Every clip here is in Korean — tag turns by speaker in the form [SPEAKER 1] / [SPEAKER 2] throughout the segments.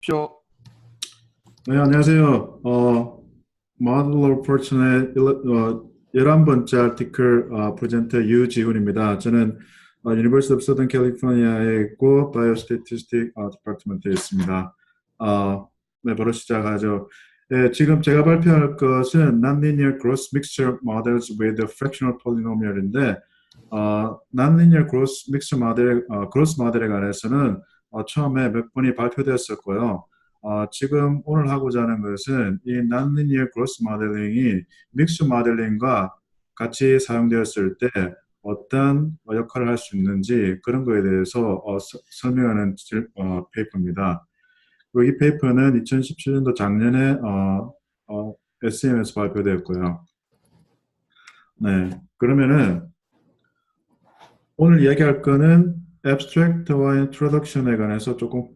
[SPEAKER 1] 하십시오.
[SPEAKER 2] 네, 안녕하세요. 모듈러 포츠의 11번째 아티클 프레젠터 유지훈입니다. 저는 University of Southern California에 있고 바이오스태티스틱 디파트먼트에 있습니다. 네, 바로 시작하죠. 네, 지금 제가 발표할 것은 Nonlinear Gross Mixture Models with Fractional Polynomial인데 Nonlinear Gross Mixture Model, Gross 모델에 관해서는 처음에 몇 번이 발표되었었고요. 지금 오늘 하고자 하는 것은 이 nonlinear gross modeling이 믹스 모델링과 같이 사용되었을 때 어떤 역할을 할 수 있는지 그런 거에 대해서 설명하는 페이퍼입니다. 그리고 이 페이퍼는 2017년도 작년에 SM에서 발표되었고요. 네, 그러면은 오늘 이야기할 거는 abstract와 introduction에 관해서 조금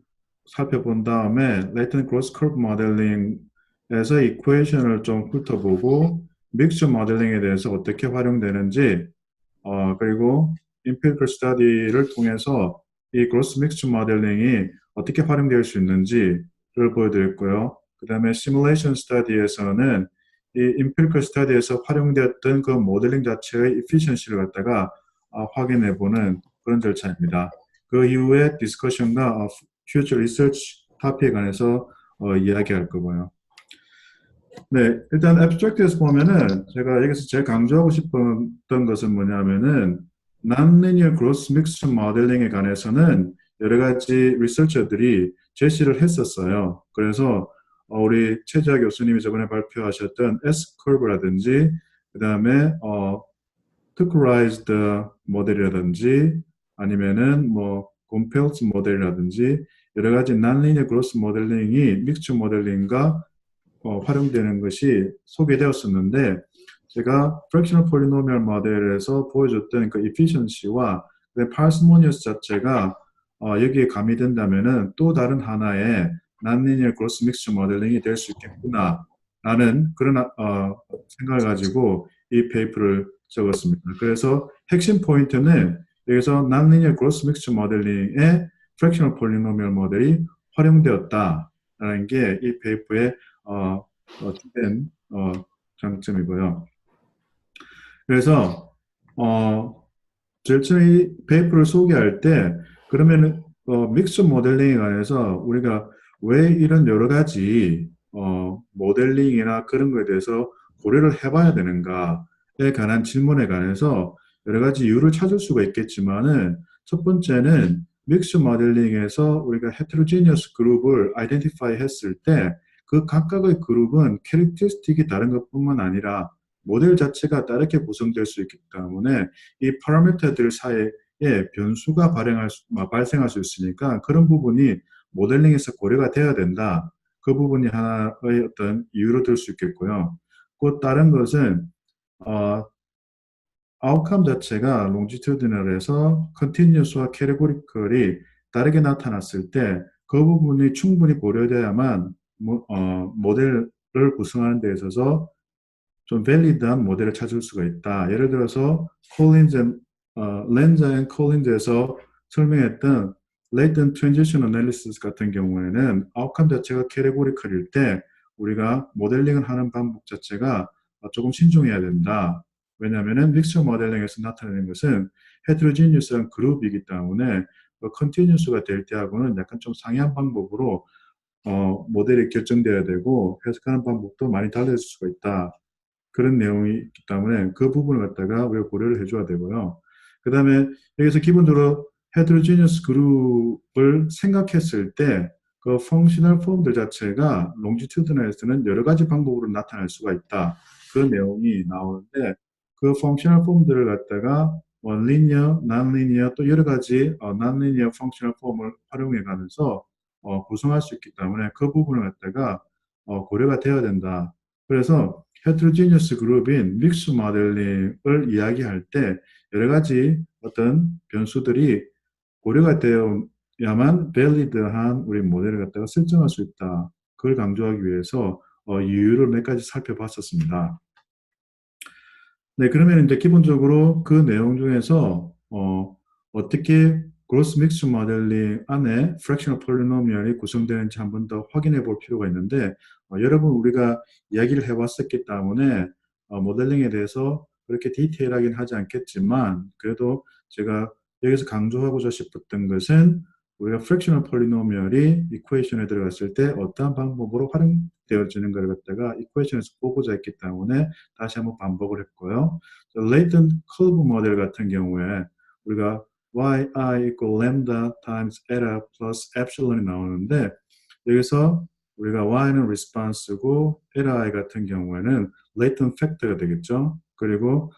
[SPEAKER 2] 살펴본 다음에 latent gross curve modeling에서 이퀘이션을 좀 훑어보고 믹스 모델링에 대해서 어떻게 활용되는지 그리고 empirical study를 통해서 이 gross mixture modeling이 어떻게 활용될 수 있는지를 보여드렸고요. 그 다음에 simulation study에서는 이 empirical study에서 활용되었던 그 모델링 자체의 efficiency를 갖다가 확인해보는 그런 절차입니다. 그 이후에 디스커션과 future research topic에 관해서 이야기할 거고요. 네, 일단 abstract에서 보면은 제가 여기서 제일 강조하고 싶었던 것은 뭐냐면은 nonlinear gross mixture modeling에 관해서는 여러 가지 리서처들이 제시를 했었어요. 그래서 우리 최재하 교수님이 저번에 발표하셨던 S-curve라든지 그 다음에 특구라이즈드 모델이라든지 아니면은 뭐 곰펠츠 모델이라든지 여러 가지 nonlinear gross 모델링이 믹스 모델링과 활용되는 것이 소개되었었는데 제가 fractional polynomial 모델에서 보여줬던 그 efficiency와 parsimonious 자체가 여기에 가미된다면은 또 다른 하나의 nonlinear gross mixture 모델링이 될 수 있겠구나 라는 그런 생각을 가지고 이 페이퍼를 적었습니다. 그래서 핵심 포인트는 여기서 nonlinear gross mixture modeling의 fractional polynomial 모델이 활용되었다라는 게 이 페이퍼의 주된 장점이고요. 그래서 제일 처음에 이 페이퍼를 소개할 때 그러면 믹스 모델링에 관해서 우리가 왜 이런 여러 가지 모델링이나 그런 거에 대해서 고려를 해봐야 되는가에 관한 질문에 관해서 여러 가지 이유를 찾을 수가 있겠지만은 첫 번째는 믹스 모델링에서 우리가 heterogeneous 그룹을 identify 했을 때 그 각각의 그룹은 캐릭터스틱이 다른 것뿐만 아니라 모델 자체가 다르게 구성될 수 있기 때문에 이 파라미터들 사이에 변수가 발생할 수 있으니까 그런 부분이 모델링에서 고려가 돼야 된다. 그 부분이 하나의 어떤 이유로 들 수 있겠고요. 또 다른 것은 아웃컴 자체가 롱지튜디널에서 컨티뉴스와 캐테고리컬이 다르게 나타났을 때 그 부분이 충분히 고려돼야만 모델을 구성하는 데 있어서 좀 밸리드한 모델을 찾을 수가 있다. 예를 들어서 렌자 앤 콜린즈에서 설명했던 latent transition analysis 같은 경우에는 아웃컴 자체가 캐테고리컬일 때 우리가 모델링을 하는 방법 자체가 조금 신중해야 된다. 왜냐하면 믹스 모델링에서 나타내는 것은 헤테로지니어스한 그룹이기 때문에 컨티뉴스가 될 때하고는 약간 좀 상이한 방법으로 모델이 결정돼야 되고 해석하는 방법도 많이 달라질 수가 있다. 그런 내용이 있기 때문에 그 부분을 갖다가 우리가 고려를 해줘야 되고요. 그 다음에 여기서 기본적으로 헤테로지니어스 그룹을 생각했을 때 그 펑셔널 폼들 자체가 롱지튜드널에서는 여러 가지 방법으로 나타날 수가 있다. 그 내용이 나오는데 그 펑셔널 폼들을 갖다가 리니어, non-linear 또 여러 가지 non-linear 펑셔널 폼을 활용해 가면서 구성할 수 있기 때문에 그 부분을 갖다가 고려가 되어야 된다. 그래서 헤테로지니어스 그룹인 믹스 모델링을 이야기할 때 여러 가지 어떤 변수들이 고려가 되어야만 밸리드한 우리 모델을 갖다가 설정할 수 있다. 그걸 강조하기 위해서 이유를 몇 가지 살펴봤었습니다. 네, 그러면 이제 기본적으로 그 내용 중에서 어떻게 그로스 믹스 모델링 안에 프랙셔널 폴리노미얼이 구성되는지 한 번 더 확인해 볼 필요가 있는데 여러분 우리가 이야기를 해왔었기 때문에 모델링에 대해서 그렇게 디테일하긴 하지 않겠지만 그래도 제가 여기서 강조하고자 싶었던 것은 우리가 프랙셔널 폴리노미얼이 이퀘이션에 들어갔을 때 어떠한 방법으로 활용되어지는 걸 갖다가 이퀘이션에서 보고자 했기 때문에 다시 한번 반복을 했고요. 레이턴 커브 모델 같은 경우에 우리가 yi equal lambda times eta plus epsilon이 나오는데 여기서 우리가 y는 response고 eta 같은 경우에는 latent factor가 되겠죠. 그리고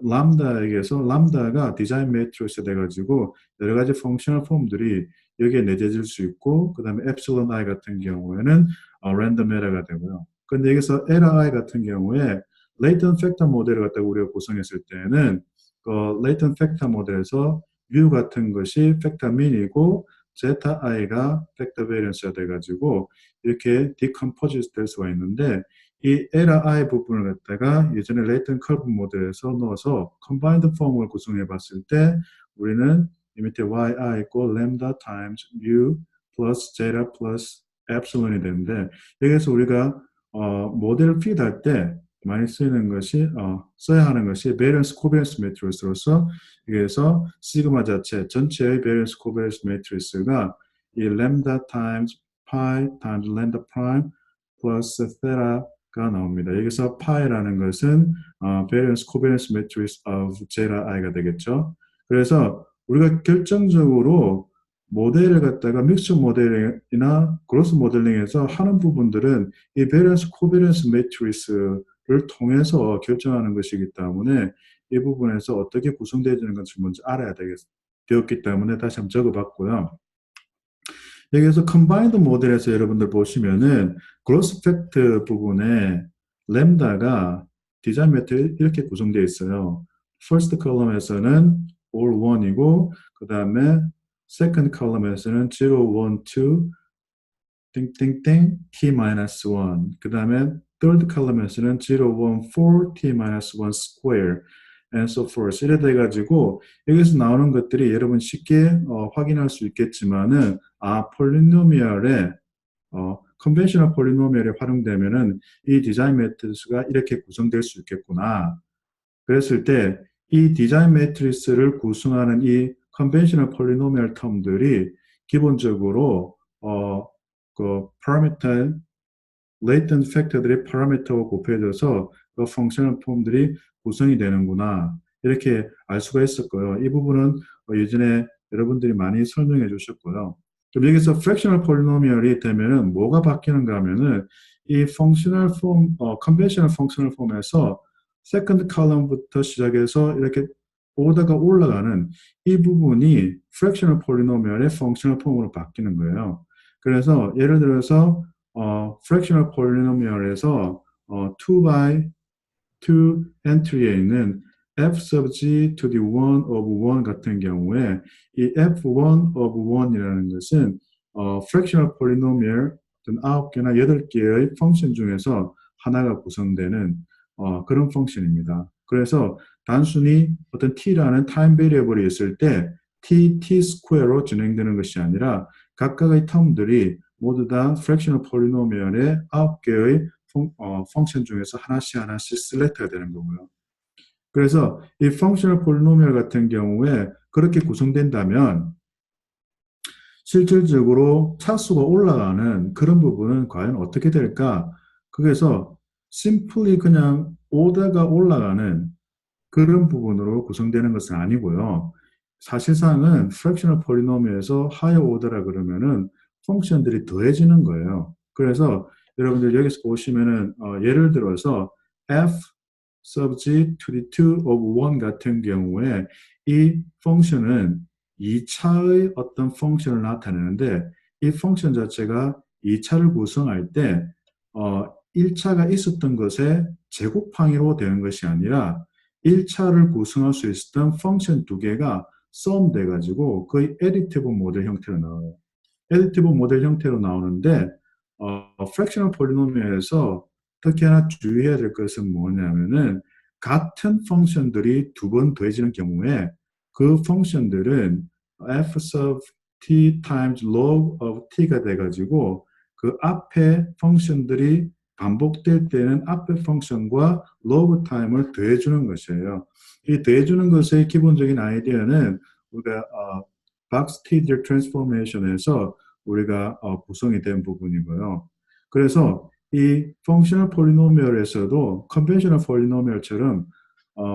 [SPEAKER 2] 람다에게서 람다가 디자인 매트리스 돼가지고 여러 가지 펑셔널 폼들이 여기에 내재질 수 있고 그 다음에 epsilon i 같은 경우에는 랜덤 에러가 되고요. 근데 여기서 eta i 같은 경우에 latent factor 모델을 갖다가 우리가 구성했을 때는 그 latent factor 모델에서 U 같은 것이 팩터 민이고 제타 i가 팩터 베리언스가 돼가지고 이렇게 디컴포즈 될 수가 있는데 이 에라 i 부분을 갖다가 예전에 레이튼 커브 모델에서 넣어서 컨바인드 폼을 구성해 봤을 때 우리는 이 밑에 yi equal lambda times u plus zeta plus epsilon이 되는데 여기서 우리가 모델을 피드할 때 많이 쓰이는 것이 써야 하는 것이 베리언스 코베런스 매트리스로서 여기에서 시그마 자체 전체의 베리언스 코베런스 매트리스가 이 램다 타임스 파이 타임스 램다 프라임 플러스 테라가 나옵니다. 여기서 파이라는 것은 베리언스 코베런스 매트리스 of zeta i가 되겠죠. 그래서 우리가 결정적으로 모델을 갖다가 믹스 모델이나 그로스 모델링에서 하는 부분들은 이 베리언스 코베런스 매트리스를 통해서 결정하는 것이기 때문에 이 부분에서 어떻게 구성되어지는 것을 먼저 알아야 되었기 때문에 다시 한번 적어봤고요. 여기서 컨바인드 모델에서 여러분들 보시면은 그로스 팩트 부분에 램다가 디자인 매트릭 이렇게 구성되어 있어요. first column에서는 all 1이고 그 다음에 second column에서는 0, 1, 2 땡땡땡 t-1 그 다음에 third column에서는 0, 1, 4 t-1 square and so forth 이래 돼가지고 여기서 나오는 것들이 여러분 쉽게 확인할 수 있겠지만은 폴리노미얼에 컨벤셔널 폴리노미얼에 활용되면은 이 디자인 매트리스가 이렇게 구성될 수 있겠구나. 그랬을 때 이 디자인 매트리스를 구성하는 이 컨벤셔널 폴리노미얼 텀들이 기본적으로 그 파라미터 레이턴트 팩터들의 파라미터와 곱해져서 그 펑셔널 폼들이 구성이 되는구나 이렇게 알 수가 있었고요. 이 부분은 예전에 여러분들이 많이 설명해 주셨고요. 그럼 여기서 프랙셔널 폴리노미얼이 되면은 뭐가 바뀌는가 하면은 이 펑셔널 폼, 컨벤셔널 펑셔널 폼에서 세컨드 컬럼부터 시작해서 이렇게 오다가 올라가는 이 부분이 프랙셔널 폴리노미얼의 펑셔널 폼으로 바뀌는 거예요. 그래서 예를 들어서 fractional polynomial에서 2 by 2 entry에 있는 f sub g to the 1 of 1 같은 경우에 이 f1 of 1이라는 것은 fractional polynomial 9개나 8개의 펑션 중에서 하나가 구성되는 그런 펑션입니다. 그래서 단순히 어떤 t라는 타임 베리어블이 있을 때 t 스퀘어로 진행되는 것이 아니라 각각의 텀들이 모두 다 fractional polynomial의 9개의 펑션 중에서 하나씩 셀렉트가 되는 거고요. 그래서 이 functional polynomial 같은 경우에 그렇게 구성된다면 실질적으로 차수가 올라가는 그런 부분은 과연 어떻게 될까? 그래서 simply 그냥 오다가 올라가는 그런 부분으로 구성되는 것은 아니고요. 사실상은 fractional polynomial에서 higher order라 그러면은 펑션들이 더해지는 거예요. 그래서 여러분들 여기서 보시면은 예를 들어서 f sub g to the 2 of 1 같은 경우에 이 펑션은 2차의 어떤 펑션을 나타내는데 이 펑션 자체가 2차를 구성할 때 1차가 있었던 것의 제곱항으로 되는 것이 아니라 1차를 구성할 수 있었던 펑션 두 개가 썸 돼가지고 거의 additive 모델 형태로 나와요. additive 모델 형태로 나오는데 fractional polynomial에서 특히 하나 주의해야 될 것은 뭐냐면은 같은 펑션들이 두 번 더해지는 경우에 그 펑션들은 f sub t times log of t가 돼가지고 그 앞에 펑션들이 반복될 때는 앞에 펑션과 log time을 더해주는 것이에요. 이 더해주는 것의 기본적인 아이디어는 우리가 박스-티저 트랜스포메이션에서 우리가 구성이 된 부분이고요. 그래서 이 펑셔널 폴리노미얼에서도 컨벤셔널 폴리노미얼처럼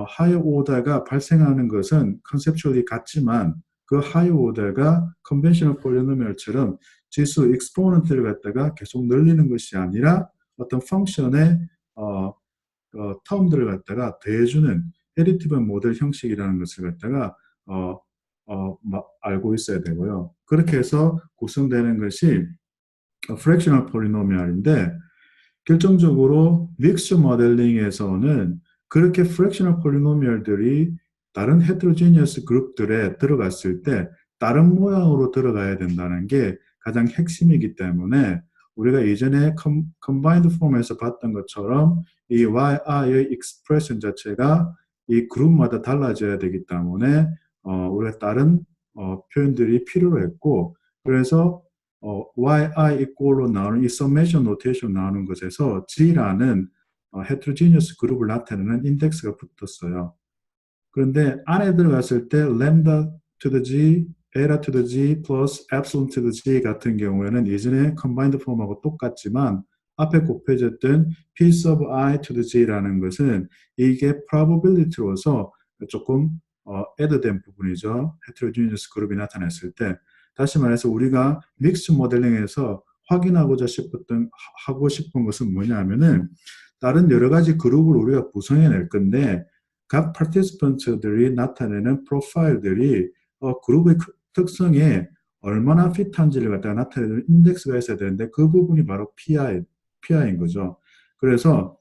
[SPEAKER 2] 하이어 오더가 발생하는 것은 컨셉추얼리 같지만 그 하이어 오더가 컨벤셔널 폴리노미얼처럼 지수 익스포넌트를 갖다가 계속 늘리는 것이 아니라 어떤 펑션의 텀들을 갖다가 더해주는 에디티브 모델 형식이라는 것을 갖다가 알고 있어야 되고요. 그렇게 해서 구성되는 것이 프랙셔널 폴리노미얼인데 결정적으로 믹스 모델링에서는 그렇게 프랙셔널 폴리노미얼들이 다른 헤테로지니어스 그룹들에 들어갔을 때 다른 모양으로 들어가야 된다는 게 가장 핵심이기 때문에 우리가 이전에 컨바인드 폼에서 봤던 것처럼 이 yi의 익스프레션 자체가 이 그룹마다 달라져야 되기 때문에 우리가 다른 표현들이 필요로 했고 그래서 yi 이꼴로 나오는 이 서메이션 노테이션 나오는 것에서 g라는 헤테로지니어스 그룹을 나타내는 인덱스가 붙었어요. 그런데 안에 들어갔을 때 lambda to the g, eta to the g plus epsilon to the g 같은 경우에는 예전에 combined form하고 똑같지만 앞에 곱해졌던 p sub I to the g라는 것은 이게 probability로서 조금 add된 부분이죠. heterogeneous 그룹이 나타났을 때 다시 말해서 우리가 믹스 모델링에서 확인하고자 하고 싶은 것은 뭐냐면은 다른 여러 가지 그룹을 우리가 구성해낼 건데 각 파티시펀트들이 나타내는 프로파일들이 그룹의 특성에 얼마나 핏한지를 갖다가 나타내는 인덱스가 있어야 되는데 그 부분이 바로 PI인 거죠. 그래서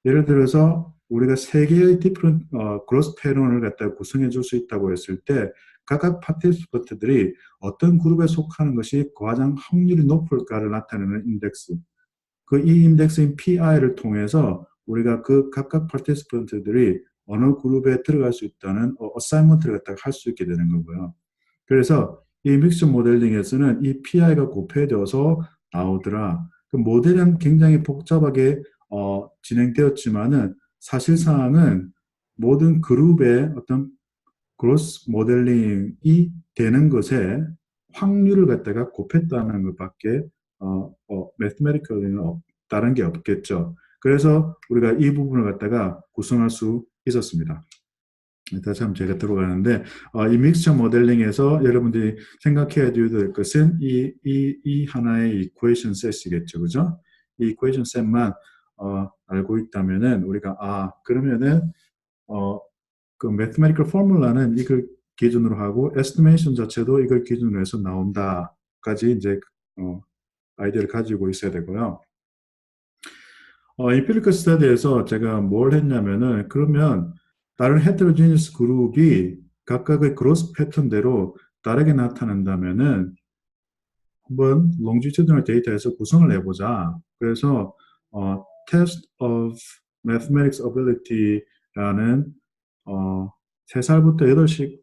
[SPEAKER 2] 예를 들어서 우리가 세 개의 디프런 그로스 패턴을 갖다가 구성해 줄 수 있다고 했을 때 각각 파티시펀트들이 어떤 그룹에 속하는 것이 가장 확률이 높을까를 나타내는 인덱스. 이 인덱스인 PI를 통해서 우리가 그 각각 파티시펀트들이 어느 그룹에 들어갈 수 있다는 어사이먼트를 갖다가 할 수 있게 되는 거고요. 그래서 이 믹스 모델링에서는 이 PI가 곱해져서 나오더라. 그 모델은 굉장히 복잡하게 진행되었지만은 사실상은 모든 그룹의 어떤 그로스 모델링이 되는 것에 확률을 갖다가 곱했다는 것밖에 매스메리컬리는 다른 게 없겠죠. 그래서 우리가 이 부분을 갖다가 구성할 수 있었습니다. 다시 한번 제가 들어가는데 이 믹스처 모델링에서 여러분들이 생각해야 될 것은 이 하나의 이퀘이션 셋이겠죠, 그죠? 이 이퀘이션 셋만 알고 있다면은 우리가 그러면은 그 매스메리컬 포뮬라는 이걸 기준으로 하고 에스티메이션 자체도 이걸 기준으로 해서 나온다까지 이제 아이디어를 가지고 있어야 되고요. 인피리컬 스터디에서 제가 뭘 했냐면은 그러면 다른 헤테로지니스 그룹이 각각의 그로스 패턴대로 다르게 나타난다면은 한번 롱지튜드널 데이터에서 구성을 해보자. 그래서 Test of Mathematics Ability라는 3살부터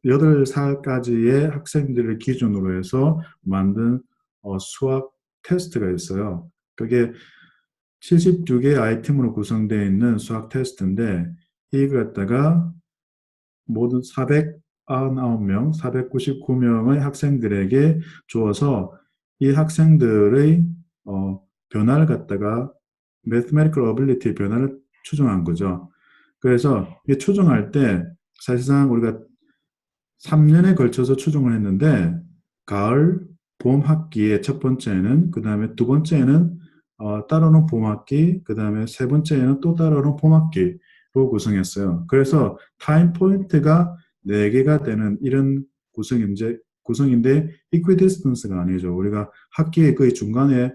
[SPEAKER 2] 8살까지의 학생들을 기준으로 해서 만든 수학 테스트가 있어요. 그게 72개 아이템으로 구성되어 있는 수학 테스트인데 이걸 갖다가 모든 499명, 499명의 학생들에게 주어서 이 학생들의 변화를 갖다가 mathematical ability 변화를 추정한 거죠. 그래서 이 추정할 때 사실상 우리가 3년에 걸쳐서 추정을 했는데 가을, 봄 학기에 첫 번째는 그 다음에 두 번째는 따로는 봄 학기, 그 다음에 세 번째는 또 따로는 봄 학기로 구성했어요. 그래서 타임 포인트가 4개가 되는 이런 구성인데 이퀴디스턴스가 아니죠. 우리가 학기의 거의 중간에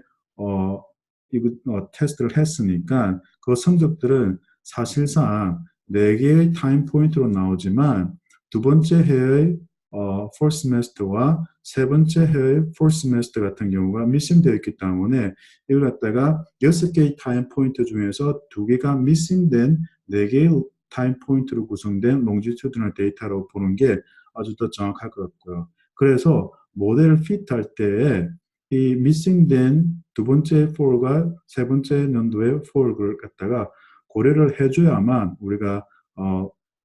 [SPEAKER 2] 테스트를 했으니까 그 성적들은 사실상 4개의 타임 포인트로 나오지만 두 번째 해의 fourth semester와 세 번째 해의 fourth semester 같은 경우가 미싱되어 있기 때문에 이걸 갖다가 6개의 타임 포인트 중에서 2개가 미싱된 4개의 타임 포인트로 구성된 롱지튜드널 데이터로 보는 게 아주 더 정확할 것 같고요. 그래서 모델을 핏할 때에 이 missing된 두 번째 폴과 세 번째 연도의 폴을 갖다가 고려를 해줘야만 우리가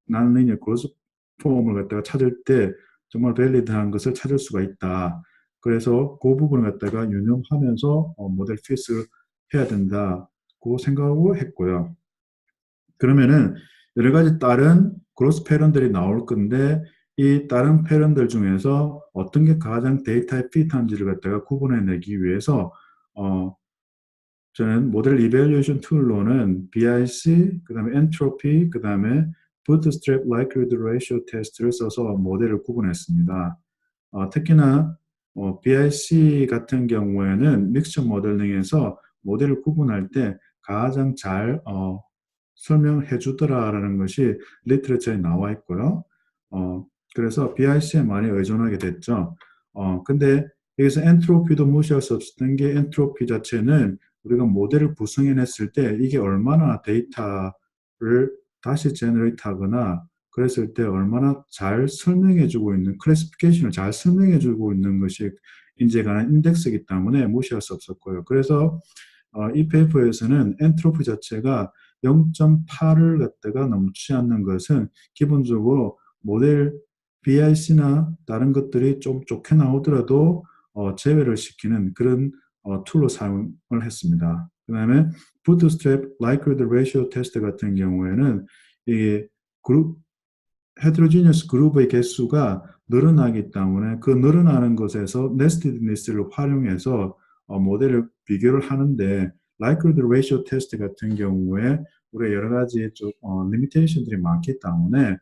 [SPEAKER 2] non-linear growth 폼을 갖다가 찾을 때 정말 밸리드한 것을 찾을 수가 있다. 그래서 그 부분을 갖다가 유념하면서 모델 핏을 해야 된다고 생각하고 했고요. 그러면은 여러 가지 다른 그로스 패런들이 나올 건데 이 다른 패런들 중에서 어떤 게 가장 데이터에 핏한지를 갖다가 구분해내기 위해서 어, 저는 모델 이밸류에이션 툴로는 BIC, 그 다음에 엔트로피, 그 다음에 Bootstrap Likelihood Ratio 테스트를 써서 모델을 구분했습니다. 특히나 BIC 같은 경우에는 믹스처 모델링에서 모델을 구분할 때 가장 잘 설명해 주더라라는 것이 리트레처에 나와 있고요. 그래서 BIC에 많이 의존하게 됐죠. 근데 여기서 엔트로피도 무시할 수 없었던 게 엔트로피 자체는 우리가 모델을 구성해냈을 때 이게 얼마나 데이터를 다시 제너레이트 하거나 그랬을 때 얼마나 잘 설명해주고 있는 클래시피케이션을 잘 설명해주고 있는 것이 인재가는 인덱스이기 때문에 무시할 수 없었고요. 그래서 이 페이퍼에서는 엔트로피 자체가 0.8을 갖다가 넘지 않는 것은 기본적으로 모델 BIC나 다른 것들이 좀 좋게 나오더라도 제외를 시키는 그런 툴로 사용을 했습니다. 그 다음에 Bootstrap Likelihood Ratio 테스트 같은 경우에는 이 그룹 헤테로지니어스 그룹의 개수가 늘어나기 때문에 그 늘어나는 것에서 네스티드니스를 활용해서 모델을 비교를 하는데 likelihood ratio 테스트 같은 경우에 우리가 여러 가지 좀 리미테이션들이 많기 때문에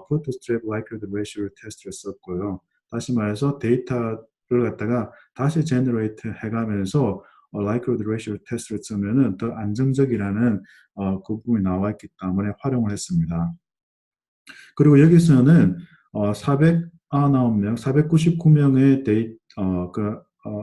[SPEAKER 2] bootstrap likelihood ratio 테스트를 썼고요. 다시 말해서 데이터를 갖다가 다시 제너레이트 해가면서 likelihood ratio 테스트를 쓰면은 더 안정적이라는 그 부분이 나와 있기 때문에 활용을 했습니다. 그리고 여기서는 409명, 499명의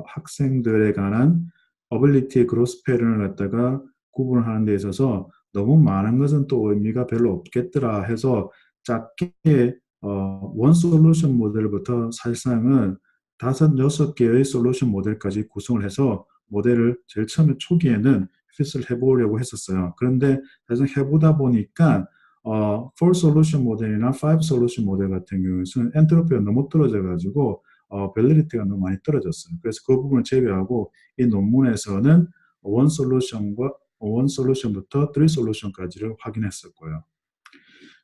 [SPEAKER 2] 학생들에 관한 어빌리티 그로스 패런을 갖다가 구분을 하는 데 있어서 너무 많은 것은 또 의미가 별로 없겠더라 해서 작게 원 솔루션 모델부터 사실상은 다섯, 여섯 개의 솔루션 모델까지 구성을 해서 모델을 제일 처음에 초기에는 핏을 해보려고 했었어요. 그런데 사실 해보다 보니까 4 솔루션 모델이나 5 솔루션 모델 같은 경우에는 엔트로피가 너무 떨어져가지고 밸리디티가 너무 많이 떨어졌어요. 그래서 그 부분을 제외하고 이 논문에서는 원 솔루션부터 3 솔루션까지를 확인했었고요.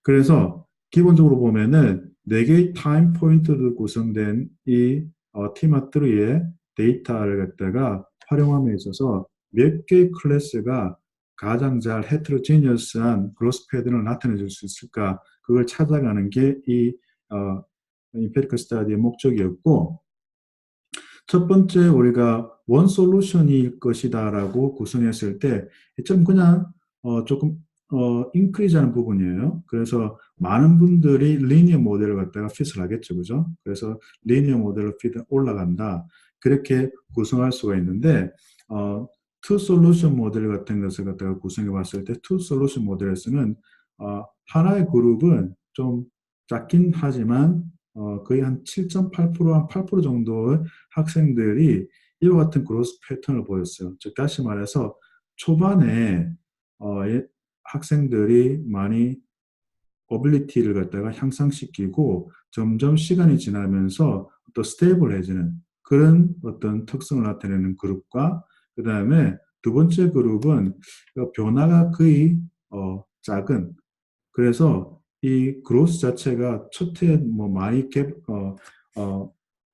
[SPEAKER 2] 그래서 기본적으로 보면은 4개의 타임 포인트로 구성된 이 티마3의 데이터를 갖다가 활용함에 있어서 몇 개의 클래스가 가장 잘 헤트로지니어스한 그로스 패턴을 나타내 줄 수 있을까 그걸 찾아가는 게 이 임페리컬 스터디의 목적이었고 첫 번째 우리가 원 솔루션일 것이다라고 구성했을 때 좀 그냥 조금 인크리즈하는 부분이에요. 그래서 많은 분들이 리니어 모델을 갖다가 핏을 하겠죠, 그죠? 그래서 리니어 모델로 핏 올라간다. 그렇게 구성할 수가 있는데 투 솔루션 모델 같은 것을 갖다가 구성해 봤을 때 투 솔루션 모델에서는 하나의 그룹은 좀 작긴 하지만 거의 한 7.8%, 한 8% 정도의 학생들이 이와 같은 그로스 패턴을 보였어요. 즉 다시 말해서 초반에 학생들이 많이 어빌리티를 갖다가 향상시키고 점점 시간이 지나면서 또 스테이블해지는 그런 어떤 특성을 나타내는 그룹과 그 다음에 두 번째 그룹은 변화가 거의 작은 그래서 이 그로스 자체가 첫해 뭐 많이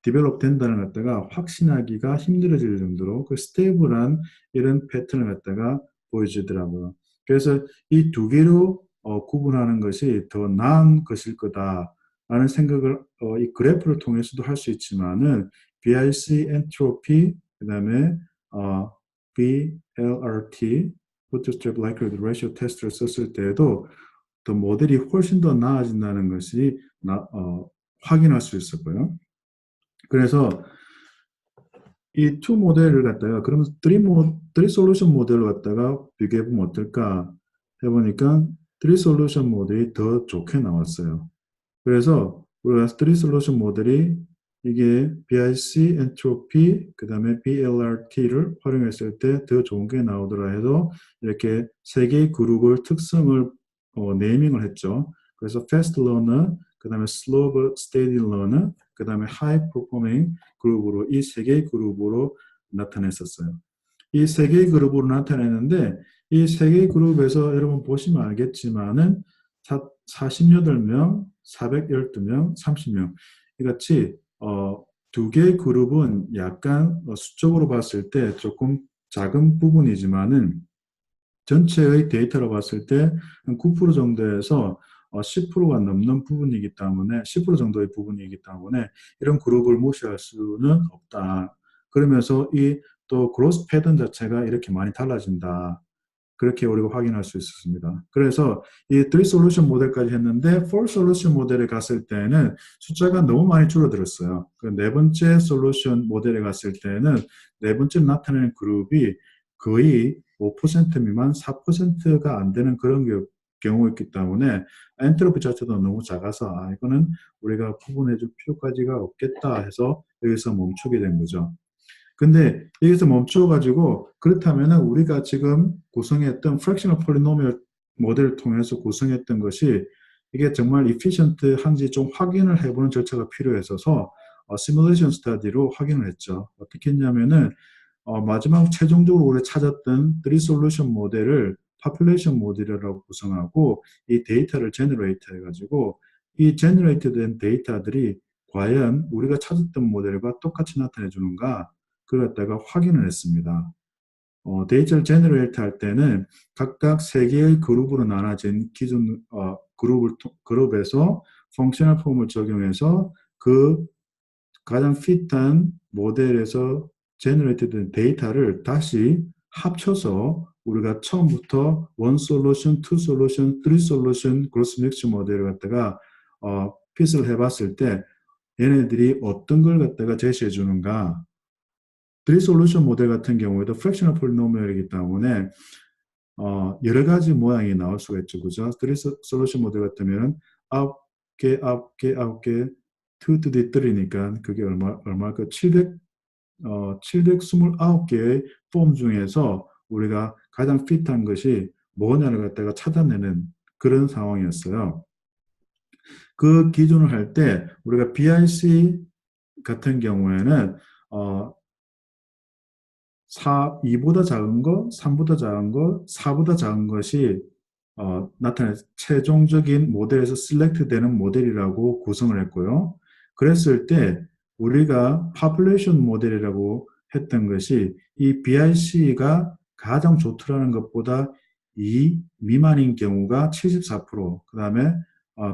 [SPEAKER 2] 디벨롭 된다는 갖다가 확신하기가 힘들어질 정도로 그 스테이블한 이런 패턴을 갖다가 보여주더라고요. 그래서 이 두 개로 구분하는 것이 더 나은 것일 거다라는 생각을 이 그래프를 통해서도 할 수 있지만은 BIC 엔트로피 그다음에 BLRT Bootstrap Likelihood Ratio 테스트를 썼을 때에도 더 모델이 훨씬 더 나아진다는 것이 확인할 수 있었고요. 그래서 이 투 모델을 갖다가 그러면 3 솔루션 모델을 갖다가 비교해 보면 어떨까 해보니까 3 솔루션 모델이 더 좋게 나왔어요. 그래서 우리가 3 솔루션 모델이 이게 BIC, 엔트로피, 그 다음에 BLRT를 활용했을 때 더 좋은 게 나오더라 해서 이렇게 세 개의 그룹을 특성을 네이밍을 했죠. 그래서 fast learner, 그 다음에 slow but steady learner, 그 다음에 high performing 그룹으로 이 세 개의 그룹으로 나타냈었어요. 이 세 개의 그룹으로 나타내는데 이 세 개의 그룹에서 여러분 보시면 알겠지만은 48명, 412명, 30명 이같이 두 개의 그룹은 약간 수적으로 봤을 때 조금 작은 부분이지만은 전체의 데이터로 봤을 때 한 9% 정도에서 10%가 넘는 부분이기 때문에 10% 정도의 부분이기 때문에 이런 그룹을 무시할 수는 없다. 그러면서 이 또 그로스 패턴 자체가 이렇게 많이 달라진다. 그렇게 우리가 확인할 수 있었습니다. 그래서 이 3 솔루션 모델까지 했는데 4 솔루션 모델에 갔을 때는 숫자가 너무 많이 줄어들었어요. 그 네 번째 솔루션 모델에 갔을 때는 네 번째 나타내는 그룹이 거의 5% 미만 4%가 안 되는 그런 경우였기 때문에 엔트로피 자체도 너무 작아서 이거는 우리가 구분해 줄 필요까지가 없겠다 해서 여기서 멈추게 된 거죠. 근데 여기서 멈춰가지고 그렇다면은 우리가 지금 구성했던 fractional polynomial 모델을 통해서 구성했던 것이 이게 정말 efficient한지 좀 확인을 해보는 절차가 필요해서 시뮬레이션 스터디로 확인을 했죠. 어떻게 했냐면은 마지막 최종적으로 우리가 찾았던 3 솔루션 모델을 population 모델이라고 구성하고 이 데이터를 제너레이트 해가지고 이 제너레이트 된 데이터들이 과연 우리가 찾았던 모델과 똑같이 나타내 주는가 그걸 갖다가 확인을 했습니다. 데이터를 제너레이트 할 때는 각각 세 개의 그룹으로 나눠진 기존 그룹에서 펑셔널 폼을 적용해서 그 가장 핏한 모델에서 제너레이트 된 데이터를 다시 합쳐서 우리가 처음부터 원 솔루션, 투 솔루션, 쓰리 솔루션 그로스 믹스 모델을 갖다가 핏을 해봤을 때 얘네들이 어떤 걸 갖다가 제시해 주는가. 3 솔루션 모델 같은 경우에도 fractional polynomial이기 때문에 여러 가지 모양이 나올 수가 있죠. 그죠? 3 솔루션 모델 같으면 9개, 9개, 9개, 2 to the 3니까 그게 얼마일까? 729개의 폼 중에서 우리가 가장 핏한 것이 뭐냐를 갖다가 찾아내는 그런 상황이었어요. 그 기준을 할 때 우리가 BIC 같은 경우에는 2보다 작은 거, 3보다 작은 거, 4보다 작은 것이 나타낸 최종적인 모델에서 셀렉트 되는 모델이라고 구성을 했고요. 그랬을 때 우리가 population 모델이라고 했던 것이 이 BIC가 가장 좋더라는 것보다 2 미만인 경우가 74%, 그 다음에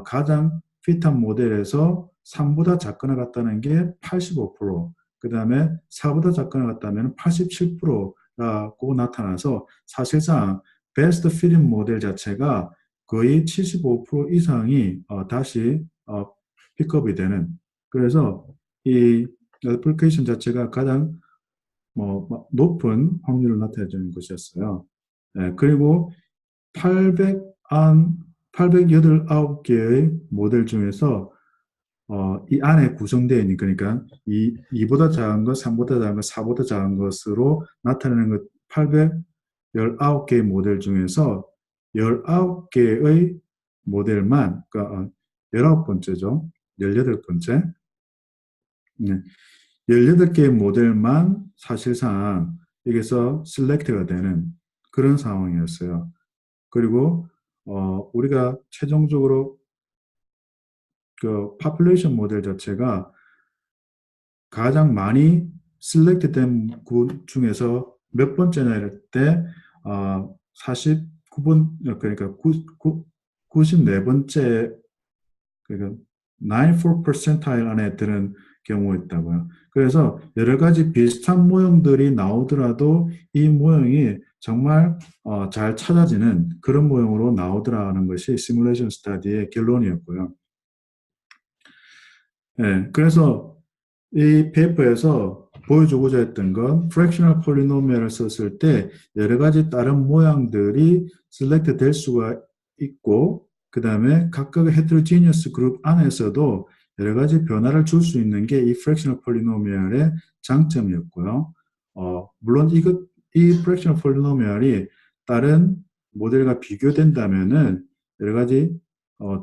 [SPEAKER 2] 가장 핏한 모델에서 3보다 작거나 같다는 게 85%, 그 다음에 4보다 작거나 같다면 87%라고 나타나서 사실상 베스트 피딩 모델 자체가 거의 75% 이상이 다시 픽업이 되는 그래서 이 애플리케이션 자체가 가장 높은 확률을 나타내주는 것이었어요. 네, 그리고 889개의 모델 중에서 이 안에 구성되어 있는 그러니까 2보다 작은 것, 3보다 작은 것, 4보다 작은 것으로 나타내는 것 819개의 모델 중에서 19개의 모델만 그러니까 19번째죠. 18번째. 네. 18개의 모델만 사실상 여기서 셀렉트가 되는 그런 상황이었어요. 그리고 우리가 최종적으로 그 파퓰레이션 모델 자체가 가장 많이 셀렉트 된 그 중에서 몇 번째냐 할 때 49번 그러니까 94번째 그러니까 94 percentile 안에 드는 경우였다고요. 그래서 여러 가지 비슷한 모형들이 나오더라도 이 모형이 정말 잘 찾아지는 그런 모형으로 나오더라는 것이 시뮬레이션 스터디의 결론이었고요. 네, 그래서 이 페이퍼에서 보여주고자 했던 건 fractional polynomial을 썼을 때 여러 가지 다른 모양들이 select 될 수가 있고 그 다음에 각각의 heterogeneous 그룹 안에서도 여러 가지 변화를 줄 수 있는 게 이 fractional polynomial의 장점이었고요. 물론 이 fractional polynomial이 다른 모델과 비교된다면은 여러 가지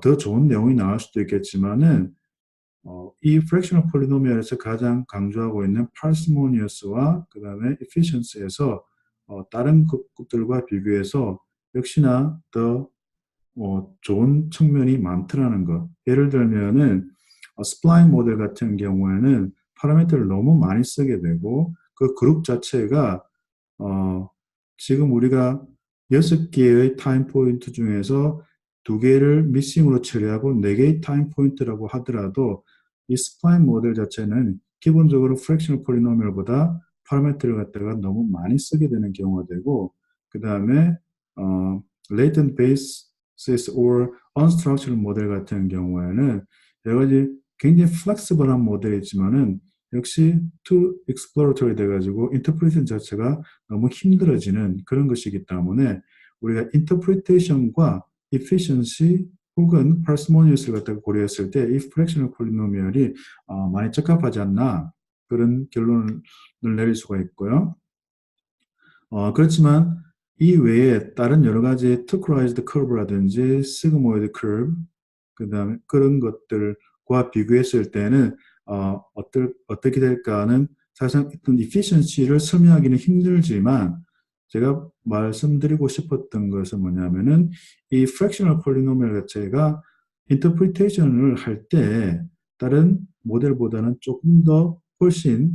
[SPEAKER 2] 더 좋은 내용이 나올 수도 있겠지만은 이 fractional polynomial에서 가장 강조하고 있는 parsimonious와 그 다음에 efficiency에서 다른 것들과 비교해서 역시나 더 좋은 측면이 많더라는 것. 예를 들면은 스플라인 모델 같은 경우에는 파라미터를 너무 많이 쓰게 되고 그 그룹 자체가 어, 지금 우리가 6개의 타임 포인트 중에서 2개를 미싱으로 처리하고 4개의 타임 포인트라고 하더라도 이 스플라인 모델 자체는 기본적으로 프랙셔널 폴리노미얼보다 파라미터를 갖다가 너무 많이 쓰게 되는 경우가 되고 그 다음에 latent basis or unstructured 모델 같은 경우에는 여러 가지 굉장히 플렉시블한 모델이지만은 역시 too exploratory 돼가지고 인터프리테이션 자체가 너무 힘들어지는 그런 것이기 때문에 우리가 인터프리테이션과 efficiency 혹은 parsimonious를 갖다가 고려했을 때 이 fractional polynomial이 많이 적합하지 않나 그런 결론을 내릴 수가 있고요. 그렇지만 이 외에 다른 여러 가지 투크라이즈드 커브라든지 시그모이드 커브 그다음에 그런 것들과 비교했을 때는 어떻게 될까는 사실상 어떤 efficiency를 설명하기는 힘들지만 제가 말씀드리고 싶었던 것은 뭐냐면은 이 fractional polynomial 자체가 인터프리테이션을 할 때 다른 모델보다는 조금 더 훨씬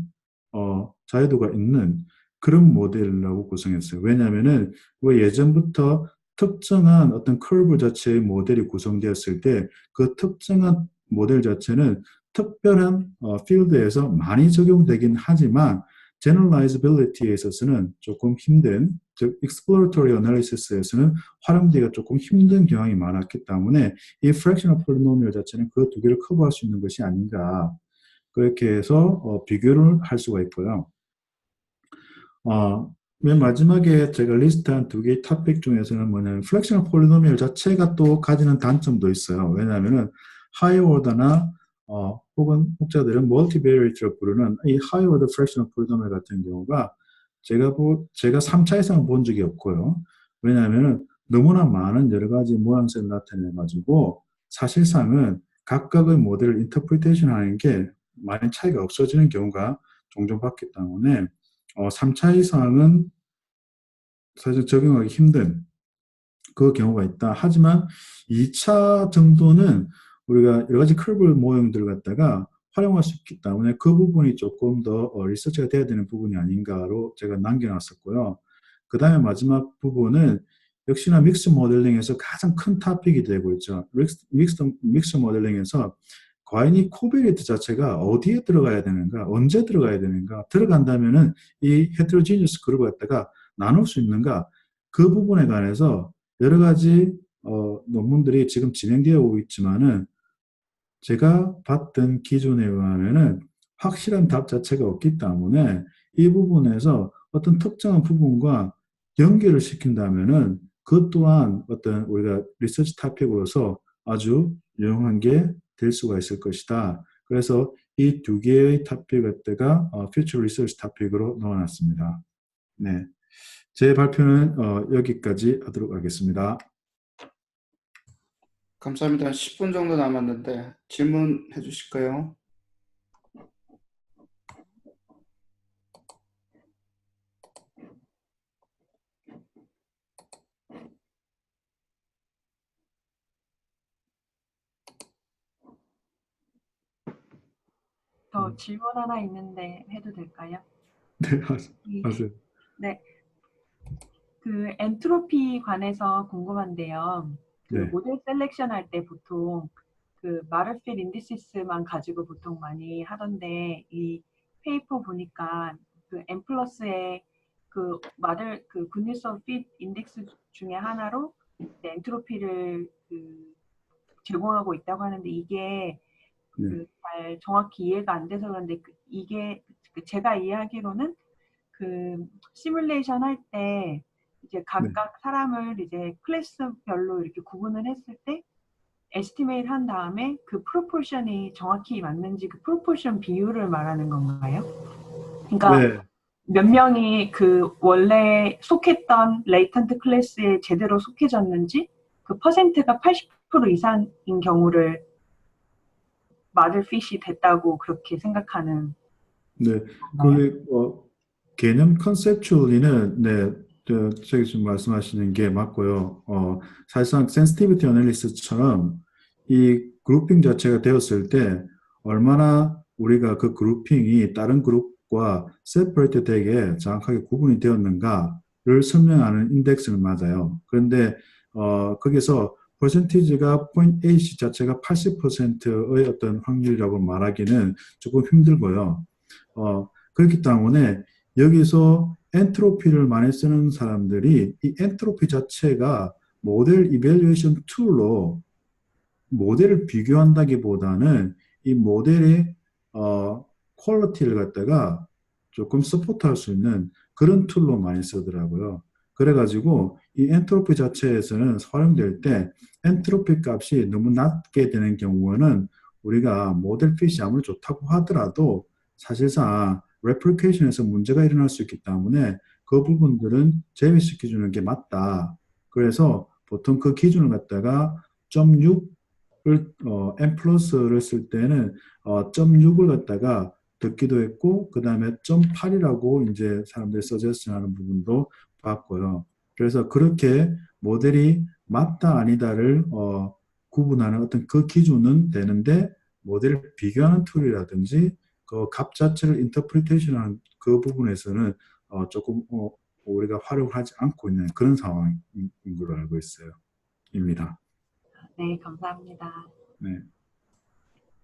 [SPEAKER 2] 자유도가 있는 그런 모델이라고 구성했어요. 왜냐하면은 예전부터 특정한 어떤 커브 자체의 모델이 구성되었을 때 그 특정한 모델 자체는 특별한 필드에서 많이 적용되긴 하지만 generalizability에 있어서는 조금 힘든, 즉 exploratory analysis에서는 활용되기가 조금 힘든 경향이 많았기 때문에 이 fractional polynomial 자체는 그 2개를 커버할 수 있는 것이 아닌가 그렇게 해서 비교를 할 수가 있고요. 맨 마지막에 제가 리스트한 2개의 토픽 중에서는 뭐냐면 플렉셔널 폴리노미얼 자체가 또 가지는 단점도 있어요. 왜냐하면은 하이 오더나 혹은 혹자들은 멀티베리에이트로 부르는 이 하이 오더 프랙셔널 폴리노미얼 같은 경우가 제가 3차 이상은 본 적이 없고요. 왜냐하면은 너무나 많은 여러 가지 모양새를 나타내 가지고 사실상은 각각의 모델을 인터프리테이션 하는 게 많이 차이가 없어지는 경우가 종종 봤기 때문에 3차 이상은 사실 적용하기 힘든 그 경우가 있다. 하지만 2차 정도는 우리가 여러 가지 커브 모형들을 갖다가 활용할 수 있기 때문에 그 부분이 조금 더 리서치가 돼야 되는 부분이 아닌가로 제가 남겨놨었고요. 그 다음에 마지막 부분은 역시나 믹스 모델링에서 가장 큰 토픽이 되고 있죠. 믹스 모델링에서 과연 이 코비리티 자체가 어디에 들어가야 되는가, 언제 들어가야 되는가, 들어간다면은 이 헤테로지니어스 그룹을 갖다가 나눌 수 있는가, 그 부분에 관해서 여러 가지 논문들이 지금 진행되어 오고 있지만은 제가 봤던 기준에 의하면은 확실한 답 자체가 없기 때문에 이 부분에서 어떤 특정한 부분과 연결을 시킨다면은 그것 또한 어떤 우리가 리서치 토픽으로서 아주 유용한 게 될 수가 있을 것이다. 그래서 이 2개의 토픽 갖다가 퓨처 리서치 토픽으로 넣어놨습니다. 네, 제 발표는 여기까지 하도록 하겠습니다.
[SPEAKER 1] 감사합니다. 10분 정도 남았는데 질문해 주실까요?
[SPEAKER 3] 저 질문 하나 있는데 해도 될까요?
[SPEAKER 2] 네, 하세요.
[SPEAKER 3] 네, 그 엔트로피 관해서 궁금한데요. 그
[SPEAKER 2] 네.
[SPEAKER 3] 모델 셀렉션 할 때 보통 그 마르필 인디시스만 가지고 보통 많이 하던데 이 페이퍼 보니까 그 M 플러스의 그 마들 그 굿니스 오브 핏 인덱스 중에 하나로 엔트로피를 그 제공하고 있다고 하는데 이게
[SPEAKER 2] 네.
[SPEAKER 3] 그 잘 정확히 이해가 안 돼서 그런데 이게 제가 이해하기로는 그 시뮬레이션 할 때 이제
[SPEAKER 2] 네.
[SPEAKER 3] 각각 사람을 이제 클래스별로 이렇게 구분을 했을 때 에스티메이트 한 다음에 그 프로포션이 정확히 맞는지 그 프로포션 비율을 말하는 건가요? 그러니까
[SPEAKER 2] 네,
[SPEAKER 3] 몇 명이 그 원래 속했던 레이턴트 클래스에 제대로 속해졌는지 그 퍼센트가 80% 이상인 경우를 마들핏이 됐다고 그렇게 생각하는
[SPEAKER 2] 네.
[SPEAKER 3] 건가요?
[SPEAKER 2] 그 개념 컨셉추얼리는 네, 저기 지금 말씀하시는 게 맞고요. 사실상 센시티비티 어널리시스처럼 이 그룹핑 자체가 되었을 때 얼마나 우리가 그 그룹핑이 다른 그룹과 세퍼레이트 되게 정확하게 구분이 되었는가를 설명하는 인덱스는 맞아요. 그런데 거기서 퍼센티지가 point A 자체가 80%의 어떤 확률이라고 말하기는 조금 힘들고요. 그렇기 때문에 여기서 엔트로피를 많이 쓰는 사람들이 이 엔트로피 자체가 모델 이밸류에이션 툴로 모델을 비교한다기보다는 이 모델의 퀄리티를 갖다가 조금 서포트할 수 있는 그런 툴로 많이 쓰더라고요. 그래가지고 이 엔트로피 자체에서는 활용될 때 엔트로피 값이 너무 낮게 되는 경우에는 우리가 모델 핏이 아무리 좋다고 하더라도 사실상 레플리케이션에서 문제가 일어날 수 있기 때문에 그 부분들은 제외시켜주는 게 맞다. 그래서 보통 그 기준을 갖다가 0.6을 n 플러스를 쓸 때는 0.6을 갖다가 듣기도 했고 그 다음에 0.8이라고 이제 사람들이 서제스트하는 부분도 봤고요. 그래서 그렇게 모델이 맞다 아니다를 구분하는 어떤 그 기준은 되는데 모델을 비교하는 툴이라든지 그 값 자체를 인터프리테이션하는 그 부분에서는 조금 우리가 활용하지 않고 있는 그런 상황인 걸로 알고 있어요. 입니다.
[SPEAKER 3] 네, 감사합니다.
[SPEAKER 2] 네.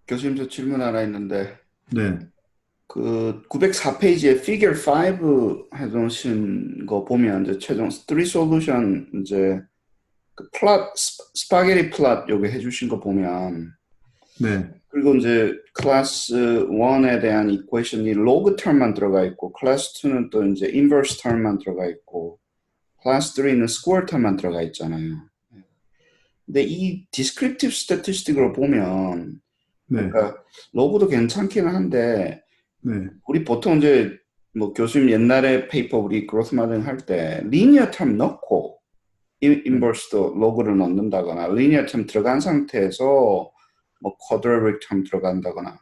[SPEAKER 1] 교수님 저 질문 하나 있는데
[SPEAKER 2] 네.
[SPEAKER 1] 그 904페이지에 figure 5 해놓으신 거 보면 이제 최종 3 solution 이제 그 플롯 스파게티 플롯 여기 해주신 거 보면
[SPEAKER 2] 네.
[SPEAKER 1] 그리고 이제 클래스 1에 대한 이퀘이션이 로그 텀만 들어가 있고 클래스 2는 또 이제 인버스 텀만 들어가 있고 클래스 3는 스퀘어 텀만 들어가 있잖아요. 근데 이 디스크립티브 스태티스틱으로 보면
[SPEAKER 2] 네.
[SPEAKER 1] 그러니까 로그도 괜찮기는 한데
[SPEAKER 2] 네.
[SPEAKER 1] 우리 보통 이제 뭐 교수님 옛날에 페이퍼 우리 그로스 마케팅 할 때 리니어 텀 넣고 인버스도 로그를 넣는다거나 리니어 텀 들어간 상태에서 뭐 쿼드라틱 텀 들어간다거나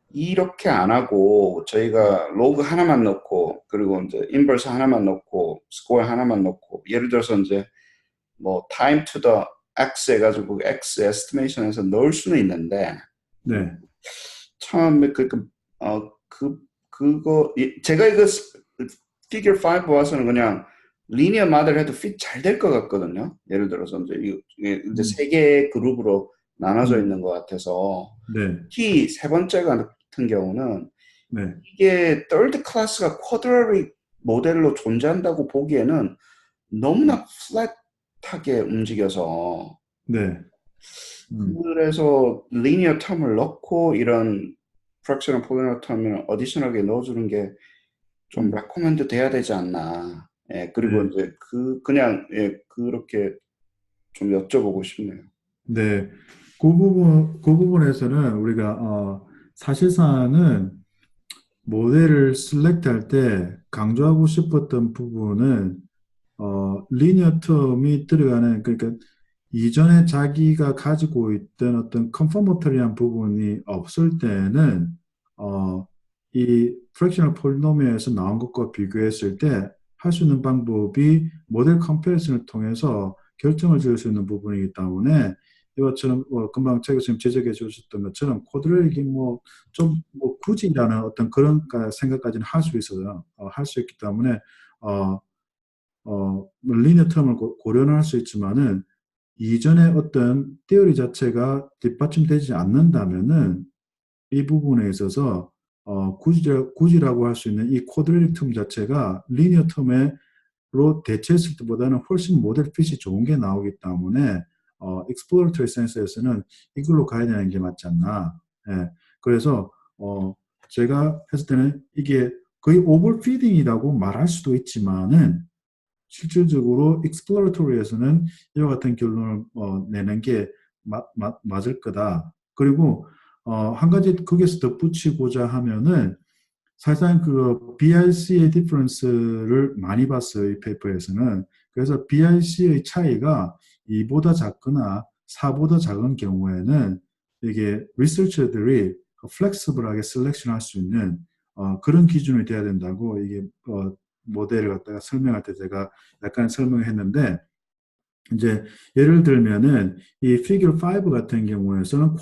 [SPEAKER 1] 이렇게 안 하고 저희가 로그 하나만 넣고 그리고 이제 인버스 하나만 넣고 스코어 하나만 넣고 예를 들어서 이제 뭐 time to the x 해가지고 x 에스티메이션에서 넣을 수는 있는데
[SPEAKER 2] 네.
[SPEAKER 1] 처음에 그거 제가 이거 피겨 5 봐서는 그냥 리니어 모델 해도 핏 잘 될 것 같거든요. 예를 들어서 이제 이제 세 개의 그룹으로 나눠져 있는 것 같아서
[SPEAKER 2] 네.
[SPEAKER 1] 특히 세 번째 같은 경우는
[SPEAKER 2] 네.
[SPEAKER 1] 이게 third 클래스가 쿼드라틱 모델로 존재한다고 보기에는 너무나 플랫하게 움직여서
[SPEAKER 2] 네.
[SPEAKER 1] 그래서 리니어 텀을 넣고 이런 프랙셔널 폴리노 텀을 어디셔널하게 넣어주는 게 좀 레코멘드 돼야 되지 않나. 예, 그리고
[SPEAKER 2] 네.
[SPEAKER 1] 이제 그냥 예, 그렇게 좀 여쭤보고 싶네요.
[SPEAKER 2] 네. 그 부분에서는 우리가 사실상은 모델을 셀렉트할 때 강조하고 싶었던 부분은 리니어 텀이 들어가는 그러니까 이전에 자기가 가지고 있던 어떤 컨퍼머터리한 부분이 없을 때는 이 프랙셔널 폴리노미얼에서 나온 것과 비교했을 때 할 수 있는 방법이 모델 컴패리슨을 통해서 결정을 지을 수 있는 부분이기 때문에 이것처럼 금방 최 교수님 지적해 주셨던 것처럼 코드레릭이 좀 굳이라는 어떤 그런 생각까지는 할 수 있어요. 할 수 있기 때문에 리니어 텀을 고려는 할 수 있지만은 이전에 어떤 티어리 자체가 뒷받침되지 않는다면은 이 부분에 있어서 굳이라고 할 수 있는 이 쿼드레틱 텀 자체가 리니어 텀으로 대체했을 때보다는 훨씬 모델 핏이 좋은 게 나오기 때문에 exploratory sense에서는 이걸로 가야 되는 게 맞지 않나. 예. 그래서 제가 했을 때는 이게 거의 오버피딩이라고 말할 수도 있지만은 실질적으로 exploratory에서는 이와 같은 결론을 내는 게 맞을 거다. 그리고 한 가지 거기서 덧붙이고자 하면은 사실상 그 BRC의 디퍼런스를 많이 봤어요. 이 페이퍼에서는. 그래서 BRC의 차이가 2보다 작거나 4보다 작은 경우에는 이게 리서처들이 플렉서블하게 셀렉션 할 수 있는 그런 기준이 돼야 된다고 이게 모델을 갖다가 설명할 때 제가 약간 설명했는데 이제 예를 들면은 이 figure 5 같은 경우에서는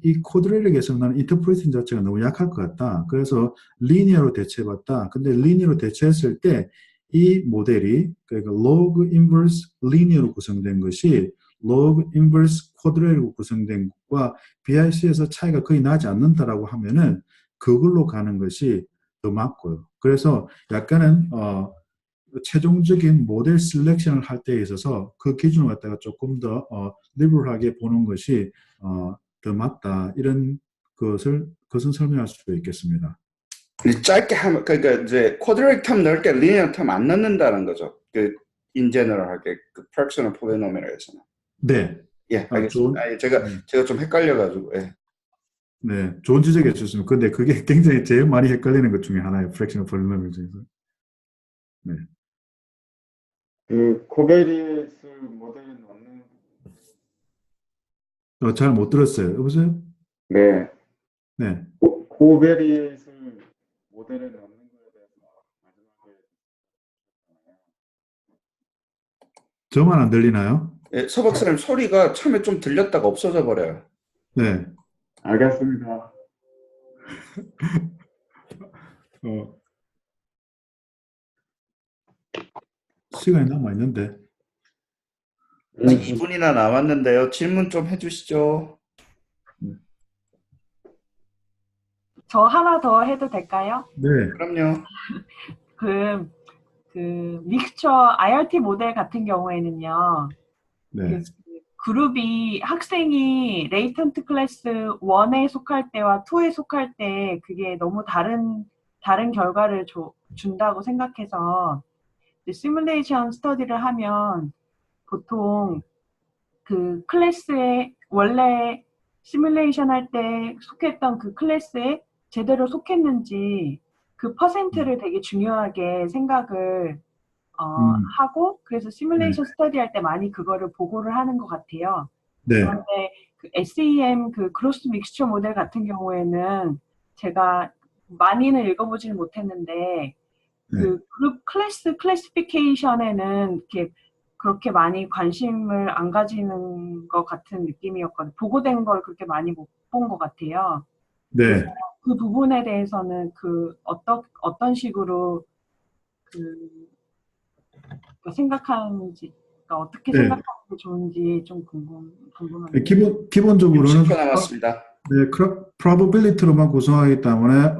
[SPEAKER 2] 이 쿼드레릭에서 나는 인터프리팅 자체가 너무 약할 것 같다. 그래서 리니어로 대체해봤다. 근데 리니어로 대체했을 때 이 모델이 그러니까 log inverse linear로 구성된 것이 log inverse 쿼드레릭으로 구성된 것과 BIC에서 차이가 거의 나지 않는다라고 하면은 그걸로 가는 것이 더 맞고요. 그래서 약간은 최종적인 모델 셀렉션을 할 때에 있어서 그 기준을 갖다가 조금 더 리버럴하게 보는 것이 더 맞다. 이런 것은 설명할 수 있겠습니다.
[SPEAKER 1] 근데 짧게 하면 그러니까 이제 쿼드레릭 텀 넣을 때 리니어 텀 안 넣는다는 거죠. 그 인제너럴하게 그 퍼스널 폴리노미널에서는.
[SPEAKER 2] 네.
[SPEAKER 1] 예, 알겠습니다. 아니, 제가 좀 헷갈려가지고. 예.
[SPEAKER 2] 네, 좋은 지적해 주셨습니다. 근데 그게 굉장히 제일 많이 헷갈리는 것 중에 하나예요. 프랙셔널 폴리노미널 중에서. 네.
[SPEAKER 4] 그 코베리스 모델에 넣는
[SPEAKER 2] 잘 못 들었어요. 여보세요?
[SPEAKER 4] 네,
[SPEAKER 2] 네.
[SPEAKER 4] 코베리스 모델에 넣는 거에 대해서 마지막에
[SPEAKER 2] 저만 안 들리나요?
[SPEAKER 1] 예, 서 박사님 소리가 처음에 좀 들렸다가 없어져 버려요.
[SPEAKER 2] 네.
[SPEAKER 4] 알겠습니다.
[SPEAKER 2] 시간이 남아 있는데.
[SPEAKER 1] 2분이나 남았는데요. 질문 좀 해주시죠.
[SPEAKER 3] 저 하나 더 해도 될까요?
[SPEAKER 2] 네.
[SPEAKER 1] 그럼요.
[SPEAKER 3] 그 믹스처 IRT 모델 같은 경우에는요.
[SPEAKER 2] 네.
[SPEAKER 3] 그룹이 학생이 레이턴트 클래스 1에 속할 때와 2에 속할 때 그게 너무 다른 결과를 준다고 생각해서 시뮬레이션 스터디를 하면 보통 그 클래스에 원래 시뮬레이션 할 때 속했던 그 클래스에 제대로 속했는지 그 퍼센트를 되게 중요하게 생각을 하고 그래서 시뮬레이션 스터디 할 때 많이 그거를 보고를 하는 것 같아요.
[SPEAKER 2] 네.
[SPEAKER 3] 그런데 그 SEM 그 크로스 믹스처 모델 같은 경우에는 제가 많이는 읽어보지는 못했는데 그 그룹 클래시피케이션에는 이렇게 그렇게 많이 관심을 안 가지는 것 같은 느낌이었거든요. 보고된 걸 그렇게 많이 못 본 것 같아요.
[SPEAKER 2] 네.
[SPEAKER 3] 그 부분에 대해서는 어떤 식으로 생각하는지, 어떻게
[SPEAKER 2] 네.
[SPEAKER 3] 생각하는 게 좋은지 좀 궁금합니다.
[SPEAKER 2] 기본적으로는
[SPEAKER 1] 60초 남았습니다.
[SPEAKER 2] 네, probability로만 구성하기 때문에